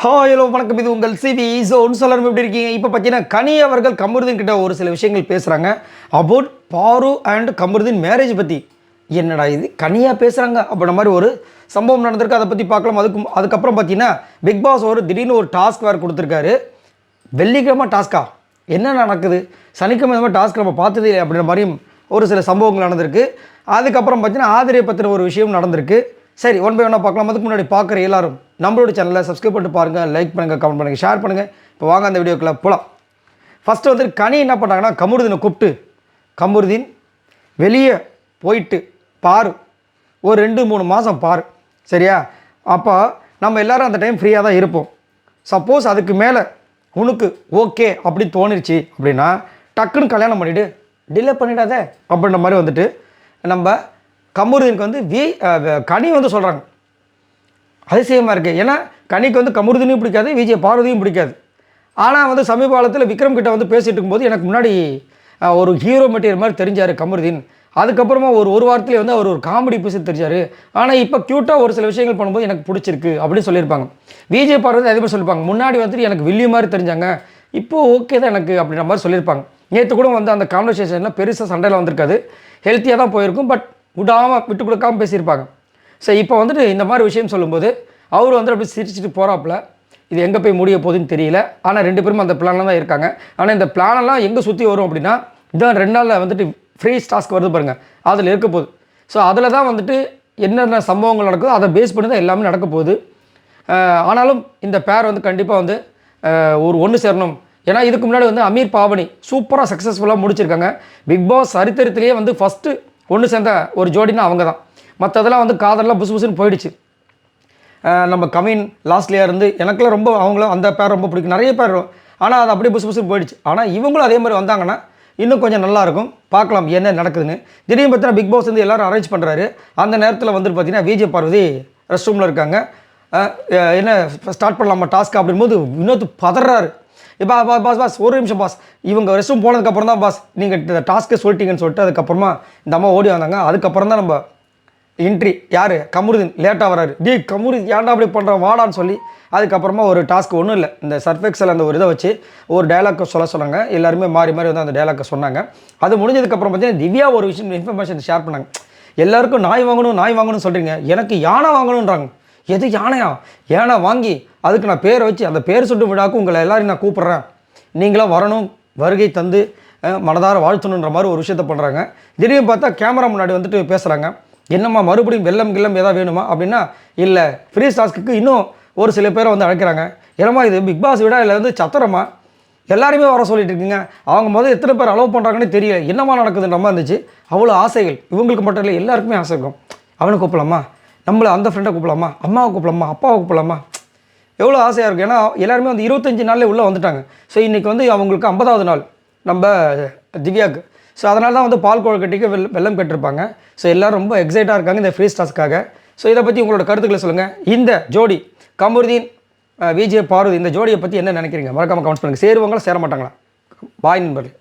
Hello வணக்கம், இது உங்கள் சிவி ஜோன். சொல்லணும் எப்படி இருக்கீங்க? இப்போ பார்த்தீங்கன்னா கனி அவர்கள் கமருதீன் கிட்ட ஒரு சில விஷயங்கள் பேசுகிறாங்க அபவுட் பாரு அண்ட் கமருதீன் மேரேஜ் பற்றி. என்னடா இது கனியாக பேசுகிறாங்க அப்படின்ற மாதிரி ஒரு சம்பவம் நடந்திருக்கு. அதை பற்றி பார்க்கலாம். அதுக்கப்புறம் பார்த்தீங்கன்னா பிக் பாஸ் ஒரு திடீர்னு ஒரு டாஸ்க் வேறு கொடுத்துருக்காரு. வெள்ளிக்கிழமை டாஸ்க்கா? என்ன நடக்குது? சனிக்கிழமை இந்த மாதிரி டாஸ்க் நம்ம பார்த்ததே இல்லை அப்படின்ற மாதிரியும் ஒரு சில சம்பவங்கள் நடந்திருக்கு. அதுக்கப்புறம் பார்த்தீங்கன்னா ஆதிரியை பற்றின ஒரு விஷயம் நடந்திருக்கு. சரி, ஒன் பை ஒன்னாக பார்க்கலாம். அதுக்கு முன்னாடி பார்க்குற எல்லாரும் நம்மளோட சேனலை சப்ஸ்கிரைப் பண்ணிட்டு பாருங்கள், லைக் பண்ணுங்கள், கமெண்ட் பண்ணுங்கள், ஷேர் பண்ணுங்கள். இப்போ வாங்க அந்த வீடியோக்குள்ளே போகலாம். ஃபஸ்ட்டு வந்து கனி என்ன பண்ணாங்கன்னா கமருதீனை கூப்பிட்டு, கமருதீன் வெளியே போயிட்டு பாரு, ஒரு 2-3 மாதம் பாரு, சரியா? அப்போ நம்ம எல்லோரும் அந்த டைம் ஃப்ரீயாக தான் இருப்போம். சப்போஸ் அதுக்கு மேலே உனக்கு ஓகே அப்படி தோணிருச்சு அப்படின்னா டக்குன்னு கல்யாணம் பண்ணிவிட்டு டிலே பண்ணிடாத அப்படின்ற மாதிரி வந்துட்டு நம்ம கமருதீனுக்கு வந்து கனி வந்து சொல்கிறாங்க. அதிசயமாக இருக்குது. ஏன்னா கனிக்கு வந்து கமருதீனையும் பிடிக்காது, விஜய் பார்வதியும் பிடிக்காது. ஆனால் வந்து சமீப காலத்தில் விக்ரம் கிட்ட வந்து பேசிகிட்டு இருக்கும்போது எனக்கு முன்னாடி ஒரு ஹீரோ மெட்டீரியல் மாதிரி தெரிஞ்சார் கமருதீன். அதுக்கப்புறமா ஒரு வாரத்துலேயே வந்து அவர் ஒரு காமெடி பேசி தெரிஞ்சார். ஆனால் இப்போ க்யூட்டாக ஒரு சில விஷயங்கள் பண்ணும்போது எனக்கு பிடிச்சிருக்கு அப்படின்னு சொல்லியிருப்பாங்க. விஜய் பார்வதி அதே மாதிரி சொல்லியிருப்பாங்க. முன்னாடி வந்துட்டு எனக்கு வில்லி மாதிரி தெரிஞ்சாங்க, இப்போது ஓகே தான் எனக்கு அப்படின்ற மாதிரி சொல்லியிருப்பாங்க. நேற்று கூட வந்து அந்த கான்வர்சேஷனில் பெருசாக சண்டையில் வந்திருக்காது, ஹெல்த்தியாக தான் போயிருக்கும். பட் விட்டு கொடுக்காமல் பேசியிருப்பாங்க. சரி, இப்போ வந்துட்டு இந்த மாதிரி விஷயம் சொல்லும்போது அவர் வந்து அப்படி சிரிச்சுட்டு போகிறாப்புல. இது எங்கே போய் முடிய போகுதுன்னு தெரியல. ஆனால் 2 பேரும் அந்த பிளானில் தான் இருக்காங்க. ஆனால் இந்த பிளானெல்லாம் எங்கே சுற்றி வரும் அப்படின்னா இதான் 2 நாளில் வந்துட்டு ஃப்ரீ டாஸ்க் வருது பாருங்கள், அதில் இருக்க போகுது. ஸோ அதில் தான் வந்துட்டு என்னென்ன சம்பவங்கள் நடக்குதோ அதை பேஸ் பண்ணி தான் எல்லாமே நடக்க போகுது. ஆனாலும் இந்த பேர் வந்து கண்டிப்பாக வந்து ஒன்று சேரணும். ஏன்னா இதுக்கு முன்னாடி வந்து அமீர் பாவனி சூப்பராக சக்ஸஸ்ஃபுல்லாக முடிச்சிருக்காங்க. பிக் பாஸ் சரித்திரத்திலேயே வந்து ஃபஸ்ட்டு ஒன்று சேர்ந்த ஒரு ஜோடினா அவங்க தான். மற்றதெல்லாம் வந்து காதெல்லாம் புசுன்னு போயிடுச்சு. நம்ம கமின் லாஸ்ட்லேயே இருந்து எனக்குலாம் ரொம்ப அவங்களும் அந்த பேர் ரொம்ப பிடிக்கும், நிறைய பேர். ஆனால் அது அப்படியே புசுன்னு போயிடுச்சு. ஆனால் இவங்களும் அதே மாதிரி வந்தாங்கன்னா இன்னும் கொஞ்சம் நல்லாயிருக்கும். பார்க்கலாம் என்ன நடக்குதுன்னு. திடீர்னு பார்த்தீங்கன்னா பிக் பாஸ் வந்து எல்லோரும் அரேஞ்ச் பண்ணுறாரு. அந்த நேரத்தில் வந்துட்டு பார்த்தீங்கன்னா விஜய் பார்வதி ரெஸ்ட் ரூமில் இருக்காங்க. என்ன ஸ்டார்ட் பண்ணலாமா டாஸ்க் அப்படின்போது வினோத் பதறாரு. பாஸ் ஒரு நிமிஷம் பாஸ், இவங்க ரெஸ்ட் ரூம் போனதுக்கப்புறம் தான் பாஸ் நீங்கள் இந்த டாஸ்க்கை சொல்லிட்டீங்கன்னு சொல்லிட்டு அதுக்கப்புறமா இந்த அம்மா ஓடி வந்தாங்க. அதுக்கப்புறம் தான் நம்ம என்ட்ரி யார் கமருதீன் லேட்டாக வராரு. கமருதீன் ஏன்டா அப்படி பண்ணுறோம் வாடான்னு சொல்லி அதுக்கப்புறமா ஒரு டாஸ்க் ஒன்றும் இல்லை, இந்த சர்ஃபெக்ஸில் அந்த ஒரு இதை வச்சு ஒரு டைலாக்கை சொன்னாங்க. எல்லாருமே மாறி வந்து அந்த டைலாக்கை சொன்னாங்க. அது முடிஞ்சதுக்கப்புறம் பார்த்தீங்கன்னா திவ்யா ஒரு விஷயம் இன்ஃபர்மேஷன் ஷேர் பண்ணாங்க. எல்லாருக்கும் நாய் வாங்கணும்னு சொல்கிறீங்க, எனக்கு யானை வாங்கணுன்றாங்க. எது யானையா? யானை வாங்கி அதுக்கு நான் பேரை வச்சு அந்த பேர் சுட்டு விழாக்கும் உங்களை எல்லாரையும் நான் கூப்பிட்றேன், நீங்களாம் வரணும், வருகை தந்து மனதார வாழ்த்தணுன்ற மாதிரி ஒரு விஷயத்த பண்ணுறாங்க. திடீர்னு பார்த்தா கேமரா முன்னாடி வந்துட்டு பேசுகிறாங்க. என்னம்மா மறுபடியும் வெள்ளம் எதாவது வேணுமா அப்படின்னா இல்லை, ஃப்ரீ டாஸ்க்கு இன்னும் ஒரு சில பேரை வந்து அழைக்கிறாங்க. என்னம்மா இது பிக் பாஸ் விட இல்லை வந்து சத்திரமா எல்லாருமே வர சொல்லிட்டு இருக்கீங்க, அவங்க எத்தனை பேர் அலோவ் பண்ணுறாங்கன்னு தெரியல, என்னமா நடக்குதுன்ற மாதிரி இருந்துச்சு. அவ்வளோ ஆசைகள் இவங்களுக்கு மட்டும் இல்லை, எல்லாருக்குமே ஆசை இருக்கும். அவனை கூப்பிடலாமா, நம்மளை அந்த ஃப்ரெண்டை கூப்பிடலாமா, அம்மாவை கூப்பிடலாமா, அப்பாவை கூப்பிடலாமா, எவ்வளோ ஆசையாக இருக்குது. ஏன்னா எல்லாருமே வந்து 25 நாள்லேயே உள்ளே வந்துட்டாங்க. ஸோ இன்றைக்கி வந்து அவங்களுக்கு 50வது நாள் நம்ம திவ்யாவுக்கு. ஸோ அதனால தான் வந்து பால் கொழுக்கட்டைக்கு வெள்ளம் கட்டிருப்பாங்க. ஸோ எல்லோரும் ரொம்ப எக்ஸைட்டாக இருக்காங்க இந்த ஃப்ரீ டாஸ்க்காக. ஸோ இதை பற்றி உங்களோட கருத்துக்களை சொல்லுங்கள். இந்த ஜோடி கமருதீன் விஜய் பார்வதி இந்த ஜோடியை பற்றி என்ன நினைக்கிறீங்க? மறக்காமல் கமெண்ட்ஸ் பண்ணுங்கள். சேருவாங்களா சேர மாட்டாங்களா? பாய் நண்பர்களே.